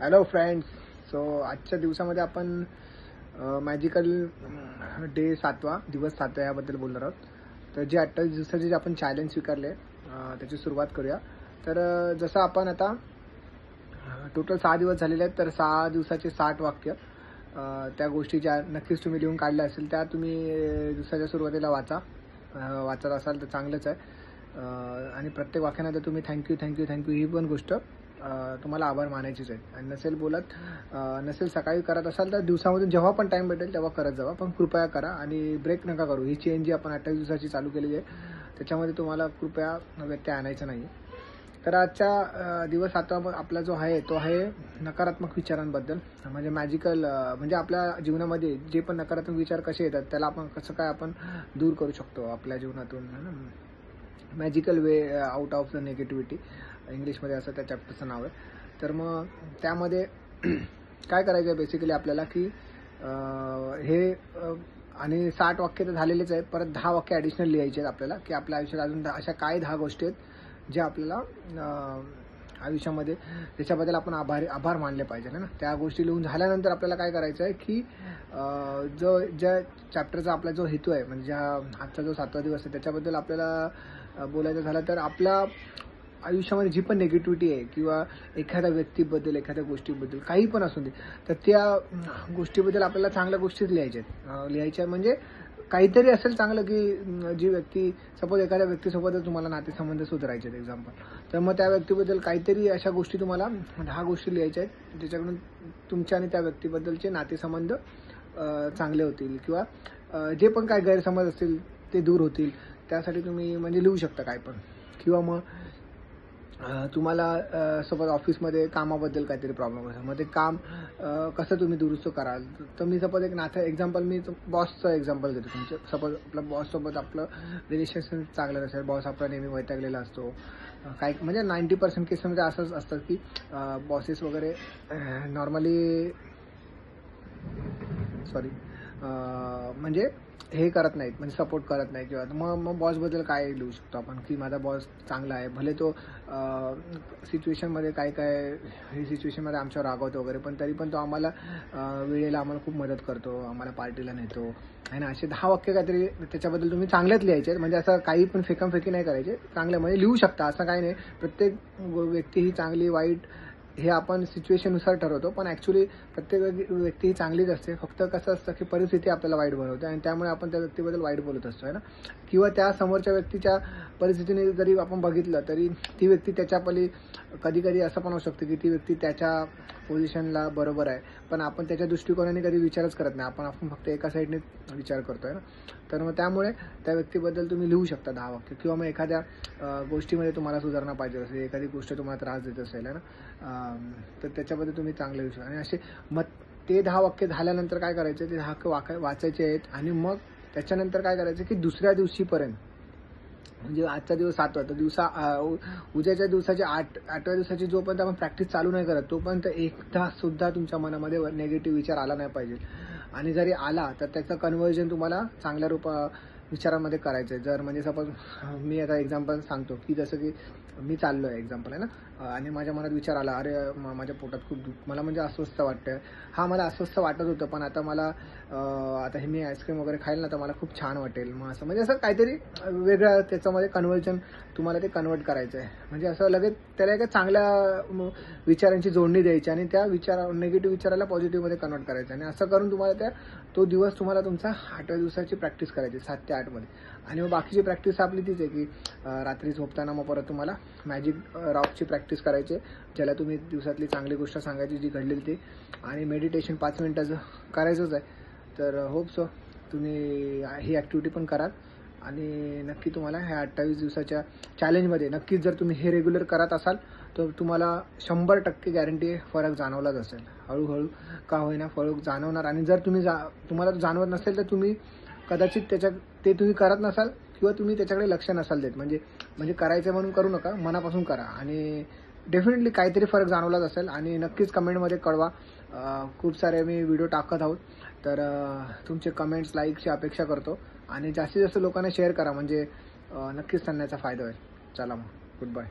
Hello friends. So आजच्या दिवसामध्ये आपण मॅजिकल डे 7वा दिवस 7 याबद्दल बोलणार आहोत. तर जे 28 दिवसाचे जे आपण चॅलेंज स्वीकारले त्याची सुरुवात करूया. तर जसं आपण आता टोटल 6 दिवस झालेले आहेत, तर 6 दिवसाचे 60 वाक्य त्या गोष्टी ज्या नक्कीच तुम्ही लिहून काढल्या असेल त्या तुम्ही दिवसाच्या सुरुवातीला वाचत असाल तर चांगलंच आहे. आणि प्रत्येक वाक्यानंतर तुम्ही थँक्यू ही पण गोष्ट तुम्हाला आभार मानायचीच आहे. आणि नसेल सकाळी करत असाल तर दिवसामधून जेव्हा पण टाईम भेटेल तेव्हा करत जावा, पण कृपया करा आणि ब्रेक नका करू. ही चेंज जी आपण 28 दिवसाची चालू केलेली आहे त्याच्यामध्ये तुम्हाला कृपया व्यत्यय आणायचा नाही. तर आजच्या दिवस 7वा आपला जो आहे तो आहे नकारात्मक विचारांबद्दल. म्हणजे म्हणजे आपल्या जीवनामध्ये जे पण नकारात्मक विचार कसे येतात त्याला आपण कसं काय आपण दूर करू शकतो आपल्या जीवनातून. Magical way out of the negativity, इंग्लिशमध्ये असं त्या चॅप्टरचं नाव आहे. तर मग त्यामध्ये काय करायचं आहे बेसिकली आपल्याला की हे आणि 60 वाक्य तर झालेलेच आहेत, परत 10 वाक्य ॲडिशनल लिहायचे आहेत आपल्याला की आपल्या आयुष्यात अजून अशा काय 10 गोष्टी आहेत ज्या आपल्याला आयुष्यामध्ये त्याच्याबद्दल आपण आभार मानले पाहिजे ना. त्या गोष्टी लिहून झाल्यानंतर आपल्याला काय करायचं आहे की ज्या चॅप्टरचा आपला जो हेतू आहे, म्हणजे आजचा जो 7वा दिवस आहे त्याच्याबद्दल आपल्याला बोलायचं झालं तर आपल्या आयुष्यामध्ये जी पण नेगेटिव्हिटी आहे किंवा एखाद्या व्यक्तीबद्दल एखाद्या गोष्टीबद्दल काही पण असू दे, तर त्या गोष्टीबद्दल आपल्याला चांगल्या गोष्टीच लिहायच्या म्हणजे काहीतरी असेल चांगलं की जी व्यक्ती सपोज एखाद्या व्यक्तीसोबतच तुम्हाला नातेसंबंध सुधारायचे आहेत एक्झाम्पल, तर मग त्या व्यक्तीबद्दल काहीतरी अशा गोष्टी तुम्हाला 10 गोष्टी लिहायच्या आहेत ज्याच्याकडून तुमच्या आणि त्या व्यक्तीबद्दलचे नातेसंबंध चांगले होतील किंवा जे पण काय गैरसमज असतील ते दूर होतील. त्यासाठी तुम्ही म्हणजे लिहू शकता काय पण. किंवा मग तुम्हाला सपोज ऑफिसमध्ये कामाबद्दल काहीतरी प्रॉब्लेम असेल, मग ते काम कसं तुम्ही दुरुस्त कराल. तर मी सपोज एक एक्झाम्पल मी बॉसचं एक्झाम्पल घेतो. तुमचं सपोज आपल्या बॉससोबत आपलं रिलेशनशिप चांगलं नसेल, बॉस आपला नेहमी वैतागलेला असतो. काही म्हणजे 90% केसमध्ये असंच असतं की बॉसेस वगैरे नॉर्मली म्हणजे हे करत नाहीत, म्हणजे सपोर्ट करत नाही. किंवा मग बॉसबद्दल काय लिहू शकतो आपण की माझा बॉस चांगला आहे, भले तो सिच्युएशनमध्ये काय ही सिच्युएशनमध्ये आमच्यावर रागवतो वगैरे, पण तरी पण तो आम्हाला वेळेला आम्हाला खूप मदत करतो, आम्हाला पार्टीला नेतो आहे ना. असे 10 वाक्य काहीतरी त्याच्याबद्दल तुम्ही चांगलेच लिहायचे. म्हणजे असं काही पण फेकामफेकी नाही करायचे, चांगलं म्हणजे लिहू शकता, असं काही नाही. प्रत्येक व्यक्ती ही चांगली वाईट हे आपण सिच्युएशननुसार ठरवतो, पण ॲक्च्युली प्रत्येक व्यक्ती ही चांगलीच असते. फक्त कसं असतं की परिस्थिती आपल्याला वाईट बनवते आणि त्यामुळे आपण त्या व्यक्तीबद्दल वाईट बोलत असतो आहे ना. किंवा त्या समोरच्या व्यक्तीच्या परिस्थितीने जरी आपण बघितलं तरी ती व्यक्ती त्याच्यापली कधी असं पण होऊ शकतं की ती व्यक्ती त्याच्या पोझिशनला बरोबर आहे, पण आपण त्याच्या दृष्टिकोनाने कधी विचारच करत नाही. आपण फक्त एका साईडने विचार करतो आहे ना. तर मग त्यामुळे त्या व्यक्तीबद्दल तुम्ही लिहू शकता 10 वाक्य. किंवा मग एखाद्या गोष्टीमध्ये तुम्हाला सुधारणा पाहिजे असेल, एखादी गोष्ट तुम्हाला त्रास देत असेल आहे ना, तर त्याच्याबद्दल तुम्ही चांगलं लिहू शकता. आणि असे मग ते 10 वाक्य झाल्यानंतर काय करायचं, ते 10 वाक्य वाचायचे आहेत. आणि मग त्याच्यानंतर काय करायचं की दुसऱ्या दिवशीपर्यंत, म्हणजे आजचा दिवस 7वा, तर उद्याच्या दिवसाच्या 8व्या दिवसाची जोपर्यंत आपण प्रॅक्टिस चालू नाही करत तोपर्यंत एकदा सुद्धा तुमच्या मनामध्ये निगेटिव्ह विचार आला नाही पाहिजे. आणि जरी आला तर त्याचं कन्व्हर्जन तुम्हाला चांगल्या विचारांमध्ये करायचं आहे. जर म्हणजे सपोज मी आता एक्झाम्पल सांगतो की जसं की मी चाललो आहे एक्झाम्पल आहे ना, आणि माझ्या मनात विचार आला, अरे माझ्या पोटात खूप मला म्हणजे अस्वस्थ वाटतं. मला अस्वस्थ वाटत होतं, पण आता मला आता हे मी आईस्क्रीम वगैरे खाईल ना तर मला खूप छान वाटेल. मग असं म्हणजे असं काहीतरी वेगळं त्याच्यामध्ये कन्व्हर्जन तुम्हाला ते कन्वर्ट करायचं आहे. म्हणजे असं लगेच त्याला एका चांगल्या विचारांची जोडणी द्यायची आणि त्या निगेटिव्ह विचाराला पॉझिटिव्हमध्ये कन्वर्ट करायचं. आणि असं करून तुम्हाला तो दिवस तुम्हाला तुमचा 8व्या दिवसाची प्रॅक्टिस करायची 7 ते 8 मध्ये. आणि मग बाकीची प्रॅक्टिस आपली तीच आहे की रात्री झोपताना मग परत तुम्हाला मॅजिक रॉकची प्रॅक्टिस करायची, ज्याला तुम्ही दिवसातली चांगली गोष्ट सांगायची जी घडलेली ती. आणि मेडिटेशन 5 मिनिटाचं करायचंच आहे. तर होप सो तुम्ही ही ॲक्टिव्हिटी पण कराल आणि नक्की तुम्हाला ह्या 28 दिवसाच्या चॅलेंजमध्ये नक्कीच जर तुम्ही हे रेग्युलर करत असाल तर तुम्हाला 100% गॅरंटी फरक जाणवलाच असेल. हळूहळू का होईना फरक जाणवणार. आणि जर तुम्हाला जाणवत नसेल तर तुम्ही कदाचित ते तुम्ही करत नसाल किंवा तुम्ही त्याच्याकडे लक्ष नसाल देत. म्हणजे करायचं म्हणून करू नका, मनापासून करा आणि डेफिनेटली काहीतरी फरक जाणवलाच असेल. आणि नक्कीच कमेंटमध्ये कळवा. खूप सारे मी व्हिडिओ टाकत आहोत, तर तुमचे कमेंट्स लाईकची अपेक्षा करतो. आणि जास्तीत जास्त लोकांना शेअर करा, म्हणजे नक्कीच त्यांना याचा फायदा होईल. चला मग, गुड बाय.